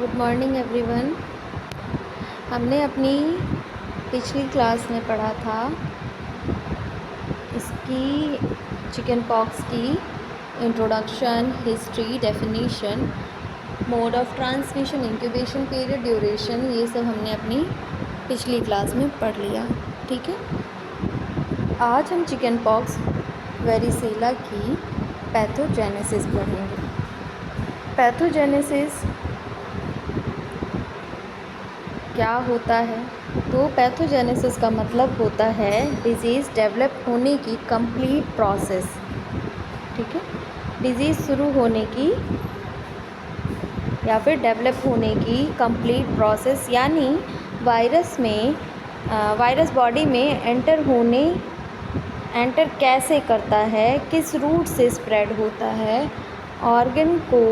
Good morning everyone. हमने अपनी पिछली क्लास में पढ़ा था इसकी चिकन पॉक्स की introduction, history, definition, mode of transmission, incubation period, duration, ये सब हमने अपनी पिछली क्लास में पढ़ लिया। ठीक है, आज हम चिकन पॉक्स वेरिसेला की पैथोजेनेसिस पढ़ेंगे। पैथोजेनेसिस क्या होता है? तो पैथोजेनेसिस का मतलब होता है डिजीज़ डेवलप होने की कंप्लीट प्रोसेस। ठीक है, डिजीज़ शुरू होने की या फिर डेवलप होने की कंप्लीट प्रोसेस, यानी वायरस बॉडी में एंटर कैसे करता है, किस रूट से स्प्रेड होता है, ऑर्गन को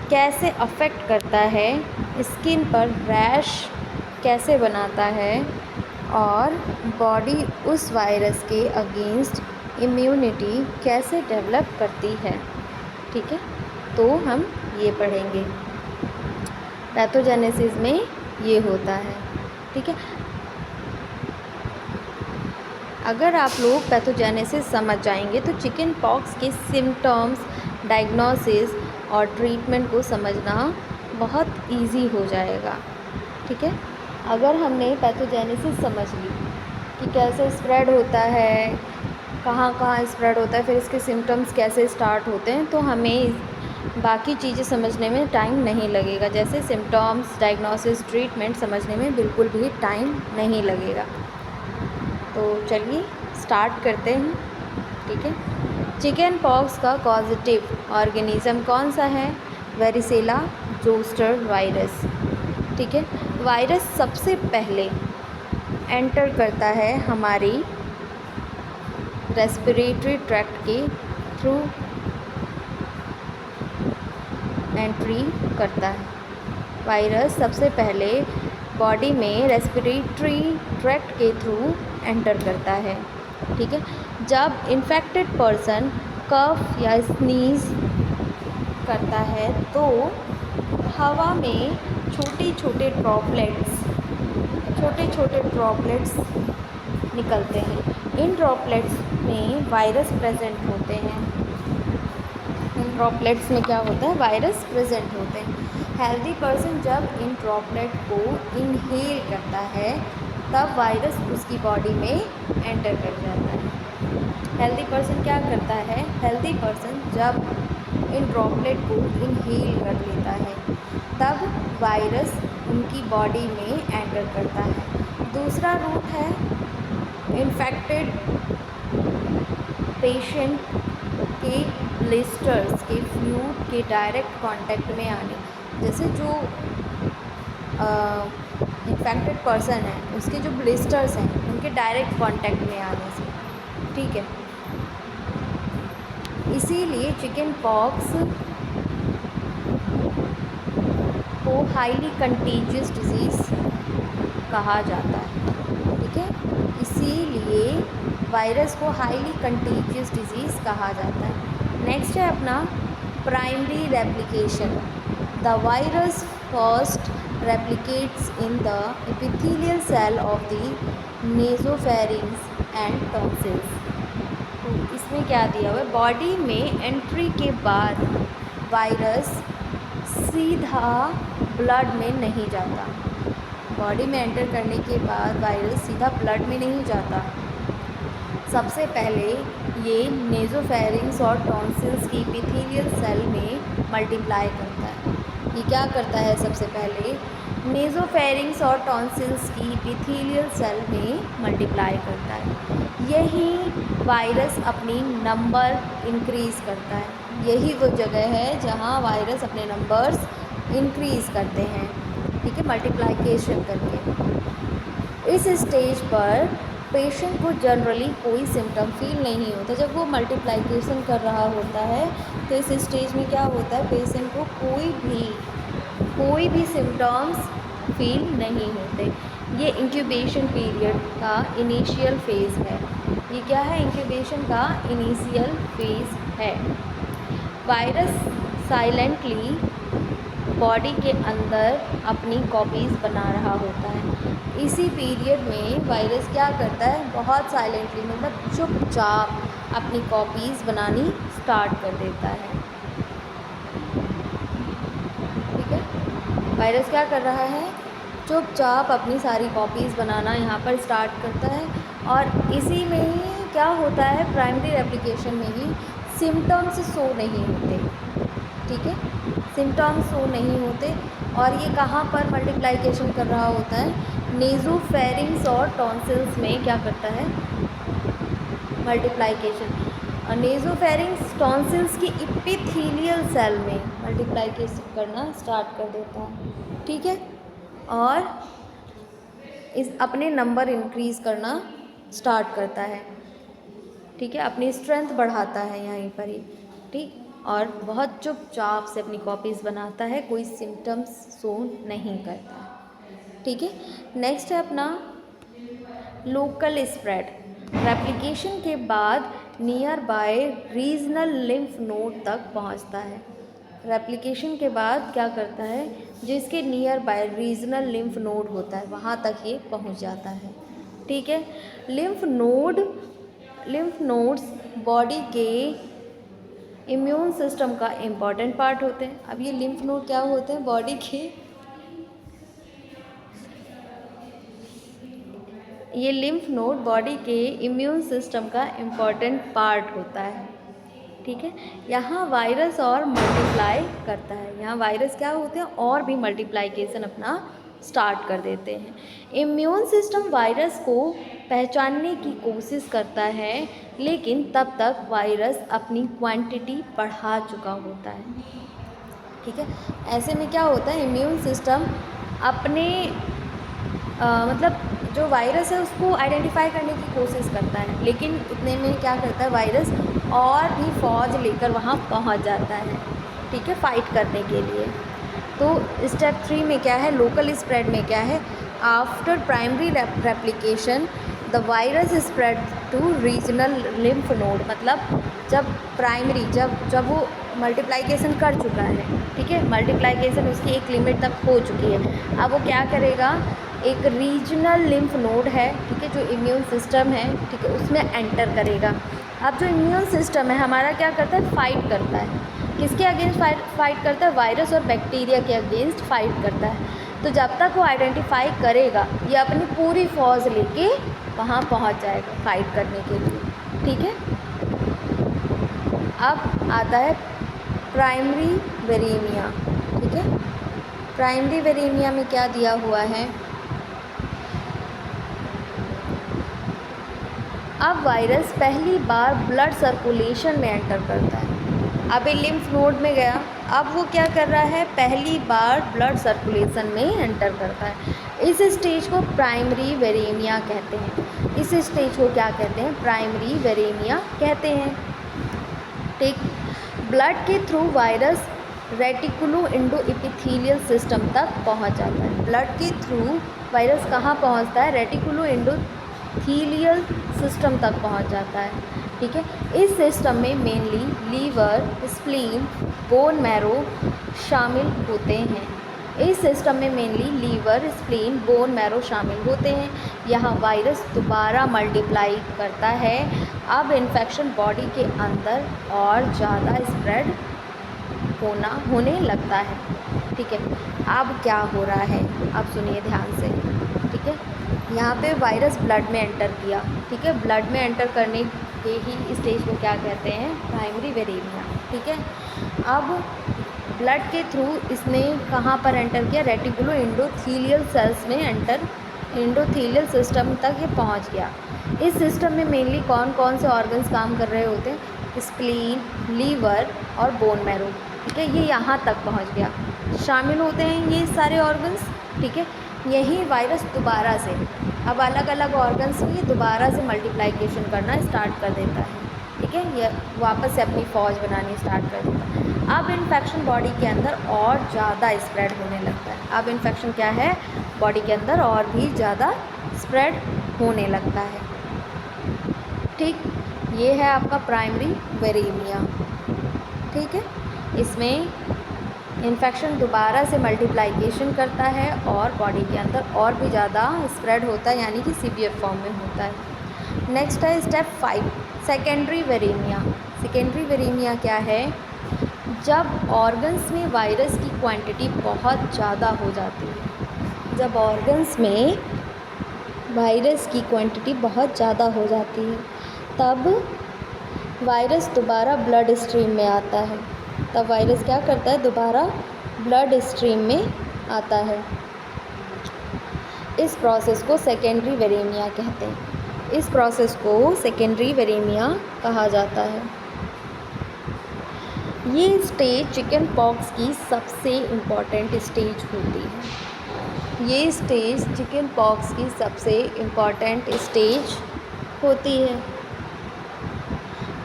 कैसे अफेक्ट करता है, स्किन पर रैश कैसे बनाता है और बॉडी उस वायरस के अगेंस्ट इम्यूनिटी कैसे डेवलप करती है। ठीक है, तो हम ये पढ़ेंगे। पैथोजेनेसिस में ये होता है। ठीक है, अगर आप लोग पैथोजेनेसिस समझ जाएंगे तो चिकन पॉक्स के सिम्टम्स, डायग्नोसिस और ट्रीटमेंट को समझना बहुत इजी हो जाएगा। ठीक है, अगर हमने पैथोजेनेसिस समझ ली कि कैसे स्प्रेड होता है, कहाँ कहाँ स्प्रेड होता है, फिर इसके सिम्टम्स कैसे स्टार्ट होते हैं, तो हमें बाकी चीज़ें समझने में टाइम नहीं लगेगा। जैसे सिम्टम्स, डायग्नोसिस, ट्रीटमेंट समझने में बिल्कुल भी टाइम नहीं लगेगा। तो चलिए स्टार्ट करते हैं। ठीक है, चिकन पॉक्स का कॉजेटिव ऑर्गेनिज़म कौन सा है? Varicella zoster virus. ठीक है, वायरस सबसे पहले एंटर करता है हमारी रेस्पिरेटरी ट्रैक्ट के थ्रू एंट्री करता है। वायरस सबसे पहले बॉडी में रेस्पिरेटरी ट्रैक्ट के थ्रू एंटर करता है। ठीक है, जब इन्फेक्टेड पर्सन कफ या स्नीज करता है तो हवा में छोटे छोटे ड्रॉपलेट्स निकलते हैं। इन ड्रॉपलेट्स में वायरस प्रेजेंट होते हैं। इन ड्रॉपलेट्स में क्या होता है? वायरस प्रेजेंट होते हैं। हेल्दी पर्सन जब इन ड्रॉपलेट को इनहेल करता है तब वायरस उसकी बॉडी में एंटर कर जाता है। हेल्दी पर्सन क्या करता है? हेल्दी पर्सन जब इन ड्रॉपलेट को इनहेल कर लेता है तब वायरस उनकी बॉडी में एंटर करता है। दूसरा रूट है इन्फेक्टेड पेशेंट के ब्लिस्टर्स के फ्लूइड के डायरेक्ट कांटेक्ट में आने। जैसे जो इन्फेक्टेड पर्सन है उसके जो ब्लिस्टर्स हैं उनके डायरेक्ट कांटेक्ट में आने से। ठीक है, इसीलिए चिकन पॉक्स को हाईली कंटीजियस डिजीज़ कहा जाता है। ठीक है, इसीलिए वायरस को हाईली कंटीजियस डिजीज़ कहा जाता है। नेक्स्ट है अपना primary replication. The virus first replicates in the epithelial cell of the nasopharynx and tonsils। तो इसमें क्या दिया हुआ है? बॉडी में एंट्री के बाद वायरस सीधा ब्लड में नहीं जाता। बॉडी में एंटर करने के बाद वायरस सीधा ब्लड में नहीं जाता। सबसे पहले ये नेज़ोफेरिंक्स और टॉन्सिल्स की एपिथेलियल सेल में मल्टीप्लाई करता है। ये क्या करता है? सबसे पहले नेज़ोफेरिंक्स और टॉन्सिल्स की एपिथेलियल सेल में मल्टीप्लाई करता है। यही वायरस अपनी नंबर इंक्रीज़ करता है। यही वो जगह है जहाँ वायरस अपने नंबर्स इंक्रीज़ करते हैं। ठीक है, मल्टीप्लिकेशन करके। इस स्टेज पर पेशेंट को जनरली कोई सिम्टम फील नहीं होता। जब वो मल्टीप्लिकेशन कर रहा होता है तो इस स्टेज में क्या होता है? पेशेंट को कोई भी सिम्टम्स फील नहीं होते। ये इंक्यूबेशन पीरियड का इनिशियल फेज़ है। ये क्या है? इंक्यूबेशन का इनिशियल फेज़ है। वायरस साइलेंटली बॉडी के अंदर अपनी कॉपीज़ बना रहा होता है। इसी पीरियड में वायरस क्या करता है, बहुत साइलेंटली मतलब चुपचाप अपनी कॉपीज़ बनानी स्टार्ट कर देता है। ठीक है, वायरस क्या कर रहा है, चुपचाप अपनी सारी कॉपीज़ बनाना यहाँ पर स्टार्ट करता है। और इसी में ही क्या होता है, प्राइमरी रेप्लिकेशन में ही सिम्टम्स शो नहीं होते। ठीक है, सिम्टम्स शो नहीं होते। और ये कहाँ पर मल्टीप्लाइकेशन कर रहा होता है, नेज़ोफेरिंग्स और टॉन्सिल्स में क्या करता है, मल्टीप्लाइकेशन। और नेज़ोफेरिंग्स टॉन्सिल्स की एपिथेलियल सेल में मल्टीप्लाइकेशन करना स्टार्ट कर देता है। ठीक है, और इस अपने नंबर इंक्रीज़ करना स्टार्ट करता है। ठीक है, अपनी स्ट्रेंथ बढ़ाता है यहीं पर ही। ठीक, और बहुत चुपचाप से अपनी कॉपीज़ बनाता है, कोई सिम्टम्स शो नहीं करता है। ठीक है, नेक्स्ट है अपना लोकल स्प्रेड। रेप्लिकेशन के बाद near by regional lymph node तक पहुंचता है। रेप्लिकेशन के बाद क्या करता है, जिसके near by regional lymph node होता है वहाँ तक ये पहुँच जाता है। ठीक है, लिम्फ नोड्स बॉडी के इम्यून सिस्टम का इम्पॉर्टेंट पार्ट होते हैं। अब ये लिम्फ नोड क्या होते हैं, बॉडी के, ये लिम्फ नोड बॉडी के इम्यून सिस्टम का इम्पॉर्टेंट पार्ट होता है। ठीक है, यहाँ वायरस और मल्टीप्लाई करता है। यहाँ वायरस क्या होते हैं, और भी मल्टीप्लाइकेशन अपना स्टार्ट कर देते हैं। इम्यून सिस्टम वायरस को पहचानने की कोशिश करता है, लेकिन तब तक वायरस अपनी क्वांटिटी बढ़ा चुका होता है। ठीक है, ऐसे में क्या होता है, इम्यून सिस्टम अपने मतलब जो वायरस है उसको आइडेंटिफाई करने की कोशिश करता है, लेकिन इतने में क्या करता है, वायरस और भी फौज लेकर वहाँ पहुँच जाता है। ठीक है, फाइट करने के लिए। तो स्टेप 3 में क्या है, लोकल स्प्रेड में क्या है, after primary replication the virus spread to regional lymph node. मतलब जब वो मल्टीप्लाइकेशन कर चुका है, ठीक है, मल्टीप्लाइकेशन उसकी एक लिमिट तक हो चुकी है, अब वो क्या करेगा, एक रीजनल लिम्फ नोड है, ठीक है, जो इम्यून सिस्टम है, ठीक है, उसमें एंटर करेगा। अब जो इम्यून सिस्टम है हमारा क्या करता है, फाइट करता है। किसके अगेंस्ट फाइट करता है, वायरस और बैक्टीरिया के अगेंस्ट फाइट करता है। तो जब तक वो आइडेंटिफाई करेगा, ये अपनी पूरी फौज लेके वहाँ पहुँच जाएगा फाइट करने के लिए। ठीक है, अब आता है प्राइमरी वेरेमिया। ठीक है, प्राइमरी वेरेमिया में क्या दिया हुआ है, अब वायरस पहली बार ब्लड सर्कुलेशन में एंटर करता है। अब ये लिम्फ नोड में गया, अब वो क्या कर रहा है, पहली बार ब्लड सर्कुलेशन में एंटर करता है। इस स्टेज को प्राइमरी वेरेमिया कहते हैं। इस स्टेज को क्या कहते हैं, प्राइमरी वेरेमिया कहते हैं। ठीक, ब्लड के through virus reticulo Indo epithelial system तक पहुंच जाता है। ब्लड के थ्रू वायरस कहाँ पहुंचता है, रेटिकुलो इंडोथीलियल सिस्टम तक पहुंच जाता है। ठीक है, इस सिस्टम में mainly liver, spleen, bone marrow शामिल होते हैं। इस सिस्टम में mainly liver, spleen, bone marrow शामिल होते हैं। यहाँ वायरस दोबारा मल्टीप्लाई करता है। अब इन्फेक्शन बॉडी के अंदर और ज़्यादा स्प्रेड होने लगता है। ठीक है, अब क्या हो रहा है, अब सुनिए ध्यान से। ठीक है, यहाँ पे वायरस ब्लड में एंटर किया। ठीक है, ब्लड में एंटर करने के ही स्टेज को क्या कहते हैं, प्राइमरी वेरेमिया। ठीक है, अब ब्लड के थ्रू इसने कहाँ पर एंटर किया, रेटिकुलो इंडोथीलियल सेल्स में इंडोथीलियल सिस्टम तक ये पहुँच गया। इस सिस्टम में मेनली कौन कौन से ऑर्गन्स काम कर रहे होते हैं, स्प्लीन, लीवर और बोन मैरो। ठीक है, ये यहाँ तक पहुँच गया, शामिल होते हैं ये सारे ऑर्गन्स। ठीक है, यही वायरस दोबारा से अब अलग अलग ऑर्गन्स में दोबारा से मल्टीप्लाइकेशन करना स्टार्ट कर देता है। ठीक है, ये वापस से अपनी फौज बनानी स्टार्ट कर देता है। अब इन्फेक्शन बॉडी के अंदर और ज़्यादा स्प्रेड होने लगता है। अब इन्फेक्शन क्या है, बॉडी के अंदर और भी ज़्यादा स्प्रेड होने लगता है। ठीक, ये है आपका प्राइमरी वेरेमिया। ठीक है, इसमें इन्फेक्शन दोबारा से मल्टीप्लाइकेशन करता है और बॉडी के अंदर और भी ज़्यादा स्प्रेड होता है, यानी कि सीवियर फॉर्म में होता है। नेक्स्ट है स्टेप 5, सेकेंडरी वेरेमिया। सेकेंडरी वेरेमिया क्या है? जब ऑर्गन्स में वायरस की क्वांटिटी बहुत ज़्यादा हो जाती है, जब ऑर्गन्स में वायरस की क्वांटिटी बहुत ज़्यादा हो जाती है, तब वायरस दोबारा ब्लड स्ट्रीम में आता है। तब वायरस क्या करता है? दोबारा ब्लड स्ट्रीम में आता है। इस प्रोसेस को सेकेंडरी वेरेमिया कहते हैं। इस प्रोसेस को सेकेंडरी वेरेमिया कहा जाता है। ये स्टेज चिकन पॉक्स की सबसे इम्पॉर्टेंट स्टेज होती है। ये स्टेज चिकन पॉक्स की सबसे इम्पॉर्टेंट स्टेज होती है।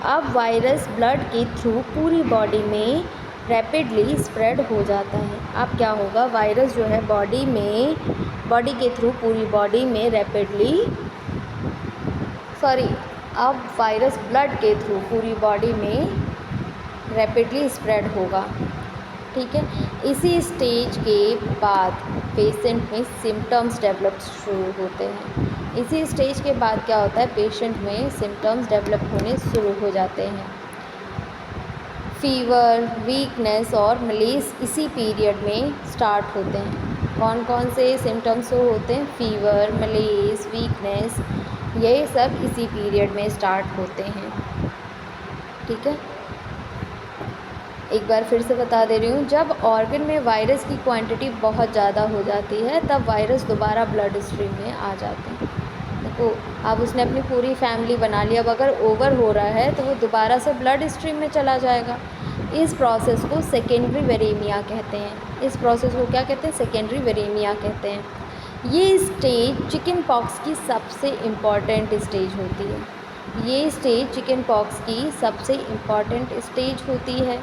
अब वायरस ब्लड के थ्रू पूरी बॉडी में रैपिडली स्प्रेड हो जाता है। अब क्या होगा? वायरस जो है बॉडी के थ्रू पूरी बॉडी में अब वायरस ब्लड के थ्रू पूरी बॉडी में रैपिडली स्प्रेड होगा। ठीक है। इसी स्टेज के बाद पेशेंट में सिम्टम्स डेवलप शुरू होते हैं। इसी स्टेज के बाद क्या होता है? पेशेंट में सिम्टम्स डेवलप होने शुरू हो जाते हैं। फीवर, वीकनेस और मलेज इसी पीरियड में स्टार्ट होते हैं। कौन कौन से सिम्टम्स होते हैं? फीवर, मलेज, वीकनेस, ये सब इसी पीरियड में स्टार्ट होते हैं। ठीक है। एक बार फिर से बता दे रही हूँ, जब ऑर्गन में वायरस की क्वांटिटी बहुत ज़्यादा हो जाती है, तब वायरस दोबारा ब्लड स्ट्रीम में आ जाते हैं। देखो, अब उसने अपनी पूरी फैमिली बना ली, अब अगर ओवर हो रहा है तो वो दोबारा से ब्लड स्ट्रीम में चला जाएगा। इस प्रोसेस को सेकेंडरी वेरेमिया कहते हैं। इस प्रोसेस को क्या कहते हैं? सेकेंडरी वेरेमिया कहते हैं। ये स्टेज चिकन पॉक्स की सबसे इम्पॉर्टेंट स्टेज होती है। ये स्टेज चिकन पॉक्स की सबसे इम्पॉर्टेंट स्टेज होती है।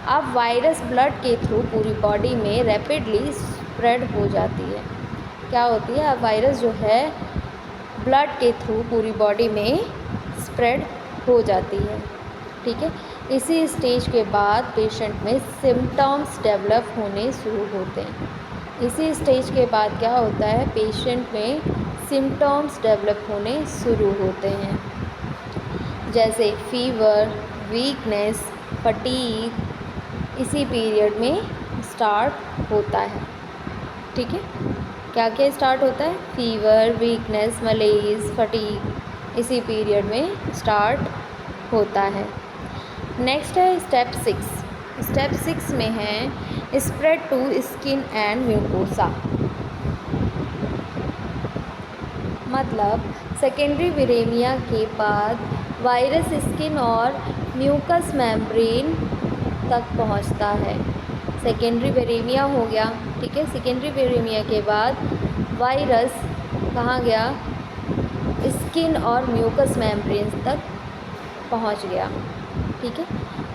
अब वायरस ब्लड के थ्रू पूरी बॉडी में रैपिडली स्प्रेड हो जाती है। क्या होती है? अब वायरस जो है ब्लड के थ्रू पूरी बॉडी में स्प्रेड हो जाती है। ठीक है। इसी स्टेज के बाद पेशेंट में सिम्टम्स डेवलप होने शुरू होते हैं। इसी स्टेज के बाद क्या होता है? पेशेंट में सिम्टम्स डेवलप होने शुरू होते हैं, जैसे फीवर, वीकनेस, फटीग इसी पीरियड में स्टार्ट होता है। ठीक है। क्या क्या स्टार्ट होता है? फीवर, वीकनेस, मलेज, फटीग इसी पीरियड में स्टार्ट होता है। नेक्स्ट है स्टेप 6। स्टेप 6 में है spread to skin and mucosa. मतलब सेकेंडरी वेरेमिया के बाद वायरस स्किन और म्यूकस मेम्ब्रेन तक पहुंचता है। सेकेंडरी वेरेमिया हो गया। ठीक है। सेकेंडरी वेरेमिया के बाद वायरस कहाँ गया? स्किन और म्यूकस मेम्ब्रेन तक पहुंच गया। ठीक है।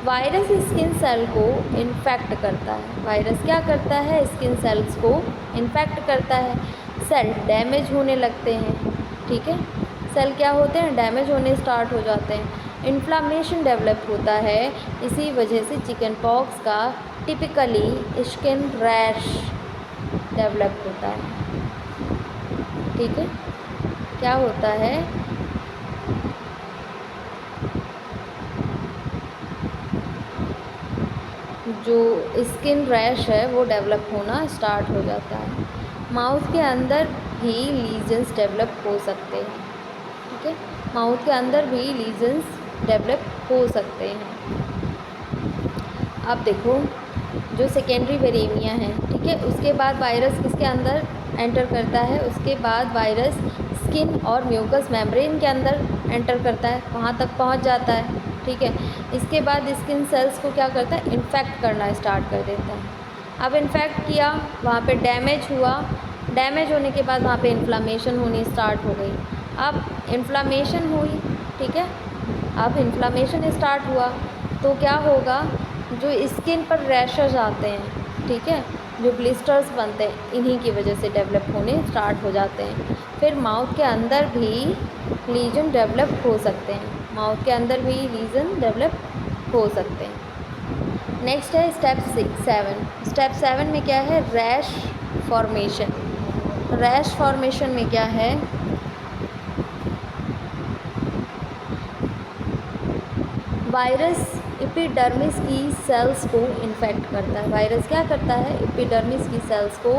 वायरस स्किन सेल को इन्फेक्ट करता है। वायरस क्या करता है? स्किन सेल्स को इन्फेक्ट करता है। सेल डैमेज होने लगते हैं। ठीक है। सेल क्या होते हैं? डैमेज होने स्टार्ट हो जाते हैं। इन्फ्लामेशन डेवलप होता है। इसी वजह से चिकन पॉक्स का टिपिकली स्किन रैश डेवलप होता है। ठीक है। क्या होता है? जो स्किन रैश है वो डेवलप होना स्टार्ट हो जाता है। माउथ के अंदर भी लीजन्स डेवलप हो सकते हैं। ठीक है। माउथ के अंदर भी लीजन्स डेवलप हो सकते हैं। अब देखो, जो सेकेंडरी वेरेमिया है, ठीक है, उसके बाद वायरस किसके अंदर एंटर करता है? उसके बाद वायरस स्किन और म्यूकस मेम्ब्रेन के अंदर एंटर करता है, वहाँ तक पहुँच जाता है। ठीक है। इसके बाद स्किन सेल्स को क्या करता है? इन्फेक्ट करना स्टार्ट कर देता है। अब इन्फेक्ट किया, वहाँ पे डैमेज हुआ। डैमेज होने के बाद वहाँ पे इन्फ्लामेशन होनी स्टार्ट हो गई। अब इन्फ्लामेशन हुई। ठीक है। अब इन्फ्लामेशन स्टार्ट हुआ तो क्या होगा? जो स्किन पर रैशेज आते हैं, ठीक है, जो ब्लिस्टर्स बनते हैं, इन्हीं की वजह से डेवलप होने स्टार्ट हो जाते हैं। फिर माउथ के अंदर भी लीजन डेवलप हो सकते हैं। माउथ के अंदर भी लीजन डेवलप हो सकते हैं। नेक्स्ट है स्टेप 7। स्टेप 7 में क्या है, रैश फॉर्मेशन। रैश फॉर्मेशन में क्या है, वायरस एपिडर्मिस की सेल्स को इन्फेक्ट करता है। वायरस क्या करता है, एपिडर्मिस की सेल्स को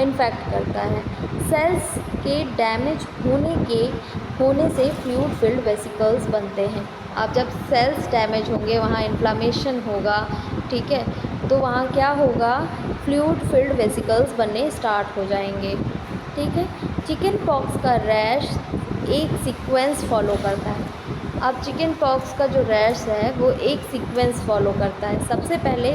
इन्फेक्ट करता है। सेल्स के डैमेज होने से फ्लूइड फिल्ड वेसिकल्स बनते हैं। अब जब सेल्स डैमेज होंगे, वहाँ इन्फ्लामेशन होगा, ठीक है, तो वहाँ क्या होगा, फ्लूइड फिल्ड वेसिकल्स बनने स्टार्ट हो जाएंगे, ठीक है। चिकन पॉक्स का रैश एक सीक्वेंस फॉलो करता है। अब चिकन पॉक्स का जो रैश है वो एक सीक्वेंस फॉलो करता है। सबसे पहले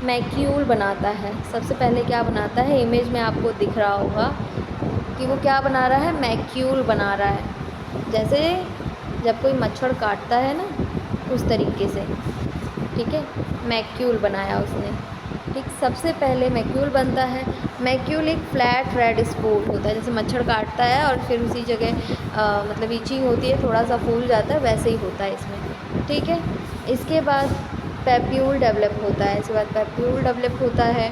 मैक्यूल बनाता है। सबसे पहले क्या बनाता है, इमेज में आपको दिख रहा होगा कि वो क्या बना रहा है, मैक्यूल बना रहा है। जैसे जब कोई मच्छर काटता है ना, उस तरीके से, ठीक है, मैक्यूल बनाया उसने, ठीक। सबसे पहले मैक्यूल बनता है। मैक्यूल एक फ्लैट रेड स्पॉट होता है, जैसे मच्छर काटता है और फिर उसी जगह मतलब ईचिंग होती है, थोड़ा सा फूल जाता है, वैसे ही होता है इसमें, ठीक है। इसके बाद पैप्यूल डेवलप होता है। इसके बाद पैप्यूल डेवलप होता है।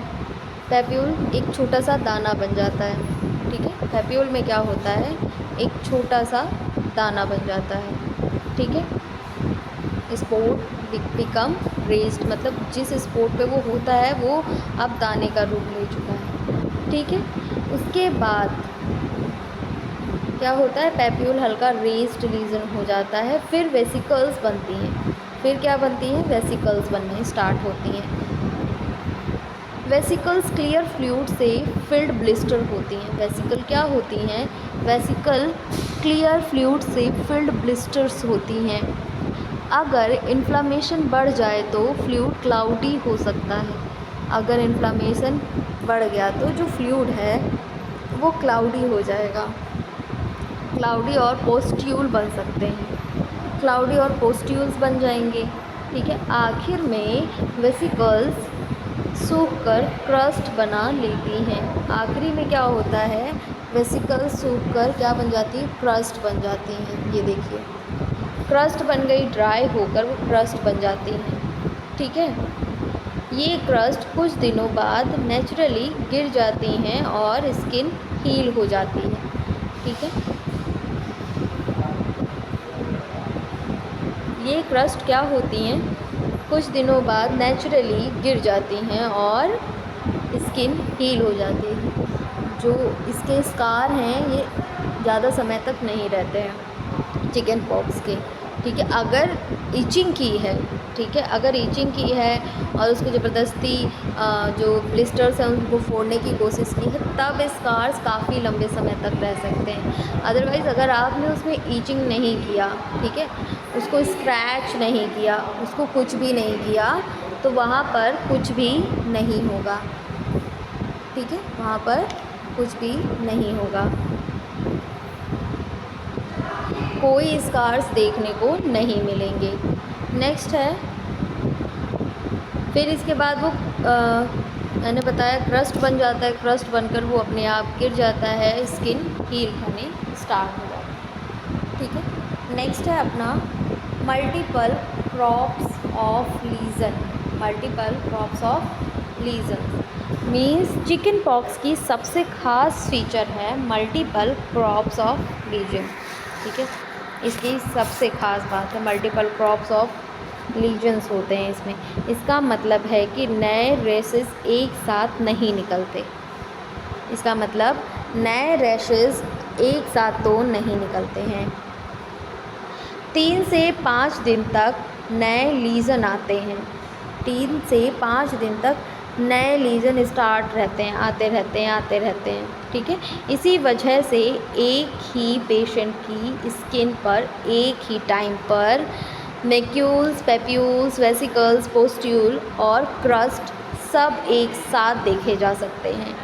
पैप्यूल एक छोटा सा दाना बन जाता है, ठीक है। पैप्यूल में क्या होता है, एक छोटा सा दाना बन जाता है, ठीक है। स्पोर्ट बिकम रेस्ड, मतलब जिस स्पोर्ट पे वो होता है वो अब दाने का रूप ले चुका है, ठीक है। उसके बाद क्या होता है, पैप्यूल हल्का रेस्ड लीजन हो जाता है, फिर वेसिकल्स बनती हैं। फिर क्या बनती हैं, वेसिकल्स बनने स्टार्ट होती हैं। वेसिकल्स क्लियर फ्लूइड से फिल्ड ब्लिस्टर होती हैं। वेसिकल क्या होती हैं, वेसिकल क्लियर फ्लूइड से फिल्ड ब्लिस्टर्स होती हैं। अगर इन्फ्लामेशन बढ़ जाए तो फ्लूइड क्लाउडी हो सकता है। अगर इन्फ्लामेशन बढ़ गया तो जो फ्लूइड है वो क्लाउडी हो जाएगा। क्लाउडी और पोस्ट्यूल बन सकते हैं। क्लाउडी और पोस्ट्यूल्स बन जाएंगे, ठीक है। आखिर में वेसिकल्स सूखकर क्रस्ट बना लेती हैं। आखिरी में क्या होता है, वेसिकल्स सूखकर क्या बन जाती है, क्रस्ट बन जाती हैं। ये देखिए, क्रस्ट बन गई, ड्राई होकर वो क्रस्ट बन जाती हैं, ठीक है। ये क्रस्ट कुछ दिनों बाद नेचुरली गिर जाती हैं और स्किन हील हो जाती है, ठीक है। ये क्रस्ट क्या होती हैं, कुछ दिनों बाद नेचुरली गिर जाती हैं और स्किन हील हो जाती है। जो इसके स्कार हैं ये ज़्यादा समय तक नहीं रहते हैं चिकन पॉक्स के, ठीक है। अगर ईचिंग की है, ठीक है, अगर ईचिंग की है और उसको ज़बरदस्ती जो ब्लिस्टर्स हैं उनको फोड़ने की कोशिश की है, तब स्कार्स काफ़ी लंबे समय तक रह सकते हैं। अदरवाइज़ अगर आपने उसमें ईचिंग नहीं किया, ठीक है, उसको स्क्रैच नहीं किया, उसको कुछ भी नहीं किया, तो वहाँ पर कुछ भी नहीं होगा, ठीक है, वहाँ पर कुछ भी नहीं होगा, कोई स्कार्स देखने को नहीं मिलेंगे। नेक्स्ट है, फिर इसके बाद वो मैंने बताया क्रस्ट बन जाता है। क्रस्ट बनकर वो अपने आप गिर जाता है, स्किन हील होने स्टार्ट हो जाता है, ठीक है। नेक्स्ट है अपना multiple crops of legion. Multiple crops of legion means chicken pox की सबसे ख़ास फीचर है मल्टीपल क्रॉप्स ऑफ लीजन, ठीक है। इसकी सबसे ख़ास बात है मल्टीपल क्रॉप्स ऑफ लीजन्स होते हैं इसमें। इसका मतलब है कि नए रेशेस एक साथ नहीं निकलते। इसका मतलब नए रेशेस एक साथ तो नहीं निकलते हैं। 3 से 5 दिन तक नए लीजन आते हैं। 3 से 5 दिन तक नए लीजन स्टार्ट रहते हैं, आते रहते हैं, ठीक है। इसी वजह से एक ही पेशेंट की स्किन पर एक ही टाइम पर मैक्यूल्स, पैप्यूल्स, वेसिकल्स, पोस्ट्यूल और क्रस्ट सब एक साथ देखे जा सकते हैं।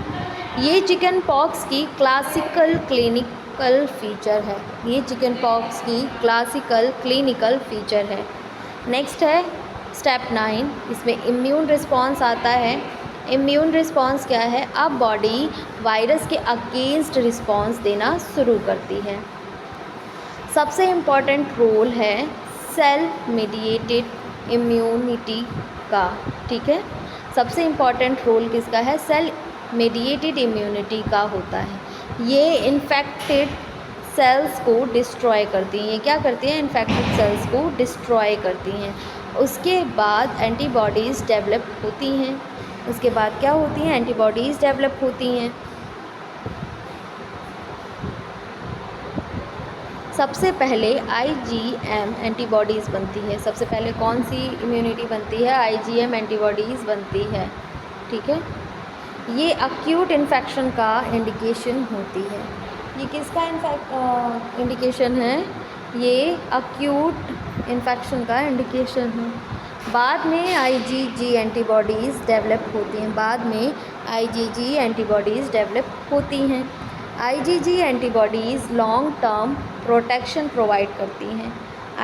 ये चिकन पॉक्स की क्लासिकल क्लिनिकल फ़ीचर है। ये चिकन पॉक्स की क्लासिकल क्लिनिकल फ़ीचर है। नेक्स्ट है स्टेप 9, इसमें इम्यून रिस्पॉन्स आता है। इम्यून रिस्पॉन्स क्या है, अब बॉडी वायरस के अगेंस्ट रिस्पॉन्स देना शुरू करती है। सबसे इम्पॉर्टेंट रोल है सेल मीडिएटेड इम्यूनिटी का, ठीक है। सबसे इम्पॉर्टेंट रोल किसका है? सेल मेडिएटेड इम्यूनिटी का होता है। ये इन्फेक्टेड सेल्स को डिस्ट्रॉय करती हैं। ये क्या करती हैं? इन्फेक्टेड सेल्स को डिस्ट्रॉय करती हैं। उसके बाद एंटीबॉडीज़ डेवलप होती हैं। उसके बाद क्या होती हैं? एंटीबॉडीज़ डेवलप होती हैं। सबसे पहले IgM एंटीबॉडीज़ बनती है। सबसे पहले कौन सी इम्यूनिटी बनती है? IgM एंटीबॉडीज़ बनती है। ठीक है, ये अक्यूट इन्फेक्शन का इंडिकेशन होती है। ये किसका इंडिकेशन है? ये अक्यूट इन्फेक्शन का इंडिकेशन है। बाद में IgG एंटीबॉडीज़ डेवलप होती हैं। बाद में IgG एंटीबॉडीज़ डेवलप होती हैं। IgG antibodies long term protection provide करती हैं।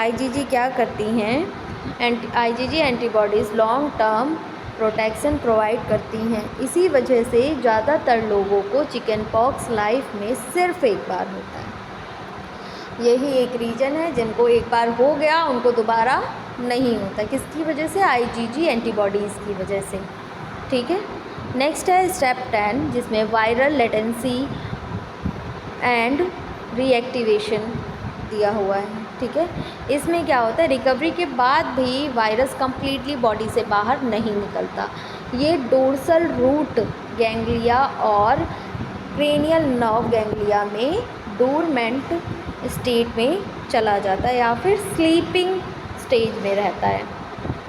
IgG क्या करती हैं? IgG antibodies long term protection provide करती हैं। इसी वजह से ज़्यादातर लोगों को चिकन पॉक्स लाइफ में सिर्फ एक बार होता है। यही एक रीज़न है, जिनको एक बार हो गया उनको दोबारा नहीं होता। किसकी वजह से? IgG एंटीबॉडीज़ की वजह से। ठीक है, नेक्स्ट है स्टेप 10, जिसमें वायरल लेटेंसी एंड रीएक्टिवेशन दिया हुआ है। ठीक है, इसमें क्या होता है? रिकवरी के बाद भी वायरस कंप्लीटली बॉडी से बाहर नहीं निकलता। ये डोर्सल रूट गैंग्लिया और क्रेनियल नर्व गैंग्लिया में डोरमेंट स्टेट में चला जाता है या फिर स्लीपिंग स्टेज में रहता है।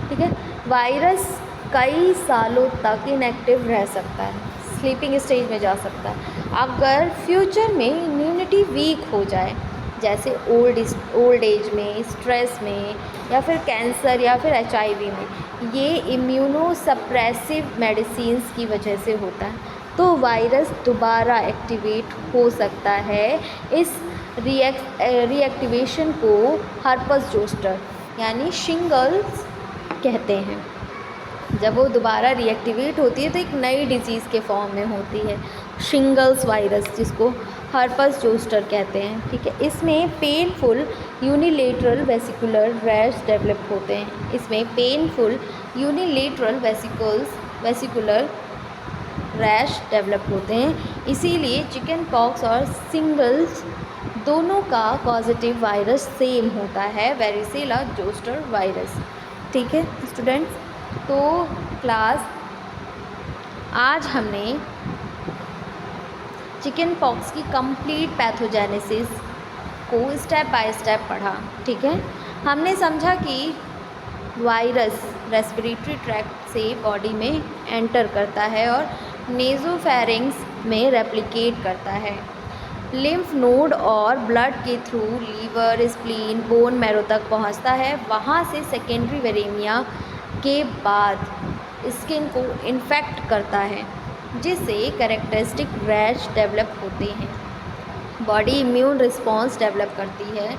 ठीक है, वायरस कई सालों तक इनएक्टिव रह सकता है, स्लीपिंग स्टेज में जा सकता है। अगर फ्यूचर में इम्यूनिटी वीक हो जाए, जैसे ओल्ड एज में, स्ट्रेस में, या फिर कैंसर या फिर HIV में, ये इम्यूनोसप्रेसिव मेडिसिन्स की वजह से होता है, तो वायरस दोबारा एक्टिवेट हो सकता है। इस रीएक्टिवेशन को हर्पस जोस्टर यानी शिंगल्स कहते हैं। जब वो दोबारा रीएक्टिवेट होती है तो एक नई डिजीज़ के फॉर्म में होती है, शिंगल्स वायरस, जिसको हर्पस जोस्टर कहते हैं। ठीक है, इसमें painful unilateral vesicular rash develop होते हैं। इसमें painful unilateral vesicular rash develop होते हैं। इसीलिए चिकन पॉक्स और शिंगल्स दोनों का पॉजिटिव वायरस सेम होता है, वेरिसेला जोस्टर वायरस। ठीक है स्टूडेंट्स, तो क्लास आज हमने चिकन पॉक्स की कंप्लीट पैथोजेनेसिस को स्टेप बाय स्टेप पढ़ा। ठीक है, हमने समझा कि वायरस रेस्पिरेटरी ट्रैक्ट से बॉडी में एंटर करता है और नेज़ोफेरिंक्स में रेप्लिकेट करता है। लिम्फ नोड और ब्लड के through liver, spleen, bone marrow तक पहुंचता है। वहां से सेकेंडरी वेरेमिया के बाद स्किन को इन्फेक्ट करता है, जिससे कैरेक्टरिस्टिक रैश डेवलप होते हैं। बॉडी इम्यून रिस्पॉन्स डेवलप करती है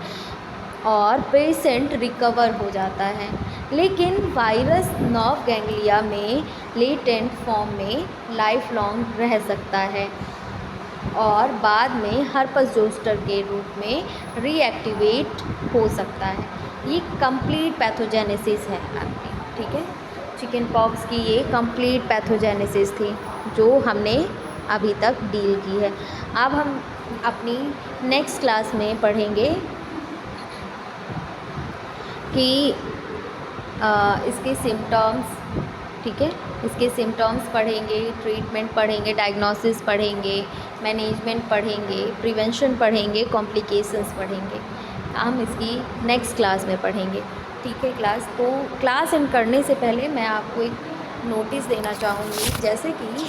और पेशेंट रिकवर हो जाता है। लेकिन वायरस नर्व गैंग्लिया में लेटेंट फॉर्म में लाइफ लॉन्ग रह सकता है और बाद में हर्पस जोस्टर के रूप में रीएक्टिवेट हो सकता है। ये कंप्लीट पैथोजेनेसिस है आपकी। ठीक है, चिकन पॉक्स की ये कंप्लीट पैथोजेनेसिस थी जो हमने अभी तक डील की है। अब हम अपनी नेक्स्ट क्लास में पढ़ेंगे कि इसके सिम्टम्स, ठीक है, इसके सिम्टम्स पढ़ेंगे, ट्रीटमेंट पढ़ेंगे, डायग्नोसिस पढ़ेंगे, मैनेजमेंट पढ़ेंगे, प्रिवेंशन पढ़ेंगे, कॉम्प्लिकेशंस पढ़ेंगे। हम इसकी नेक्स्ट क्लास में पढ़ेंगे। ठीक है क्लास, तो क्लास एंड करने से पहले मैं आपको एक नोटिस देना चाहूँगी, जैसे कि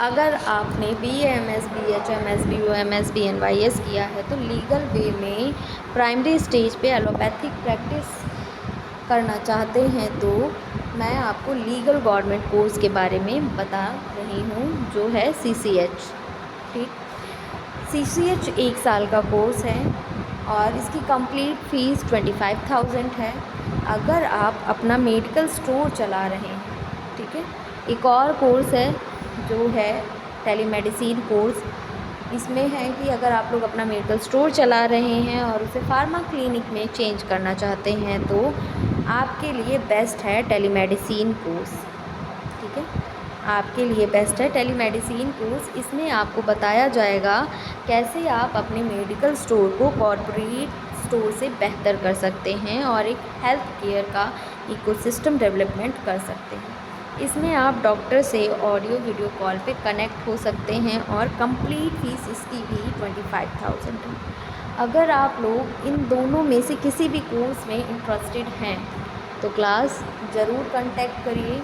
अगर आपने BA MS BH MS BO MS BNYS किया है तो लीगल वे में प्राइमरी स्टेज पे एलोपैथिक प्रैक्टिस करना चाहते हैं तो मैं आपको लीगल गवर्नमेंट कोर्स के बारे में बता रही हूँ, जो है CCH। ठीक, CCH 1 साल का कोर्स है और इसकी कंप्लीट फ़ीस 25,000 है अगर आप अपना मेडिकल स्टोर चला रहे हैं। ठीक है, एक और कोर्स है जो है टेलीमेडिसिन कोर्स। इसमें है कि अगर आप लोग अपना मेडिकल स्टोर चला रहे हैं और उसे फार्मा क्लिनिक में चेंज करना चाहते हैं तो आपके लिए बेस्ट है टेलीमेडिसिन कोर्स। ठीक है, आपके लिए बेस्ट है टेलीमेडिसिन कोर्स। इसमें आपको बताया जाएगा कैसे आप अपने मेडिकल स्टोर को कॉर्पोरेट स्टोर से बेहतर कर सकते हैं और एक हेल्थ केयर का इकोसिस्टम डेवलपमेंट कर सकते हैं। इसमें आप डॉक्टर से ऑडियो वीडियो कॉल पे कनेक्ट हो सकते हैं और कंप्लीट फीस इसकी भी 25,000 है। अगर आप लोग इन दोनों में से किसी भी कोर्स में इंटरेस्टेड हैं तो क्लास ज़रूर कांटेक्ट करिए।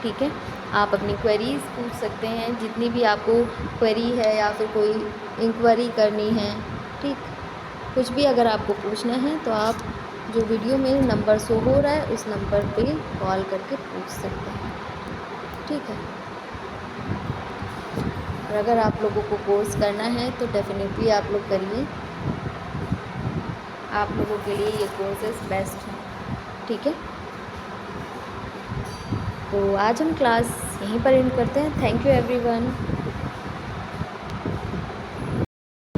ठीक है, आप अपनी क्वेरीज़ पूछ सकते हैं, जितनी भी आपको क्वेरी है या फिर कोई इंक्वायरी करनी है। ठीक, कुछ भी अगर आपको पूछना है तो आप जो वीडियो में नंबर शो हो रहा है उस नंबर पे कॉल करके पूछ सकते हैं। ठीक है, और अगर आप लोगों को कोर्स करना है तो डेफिनेटली आप लोग करिए, आप लोगों के लिए ये कोर्सेज बेस्ट हैं। ठीक है, तो आज हम क्लास यहीं पर एंड करते हैं। Thank you everyone.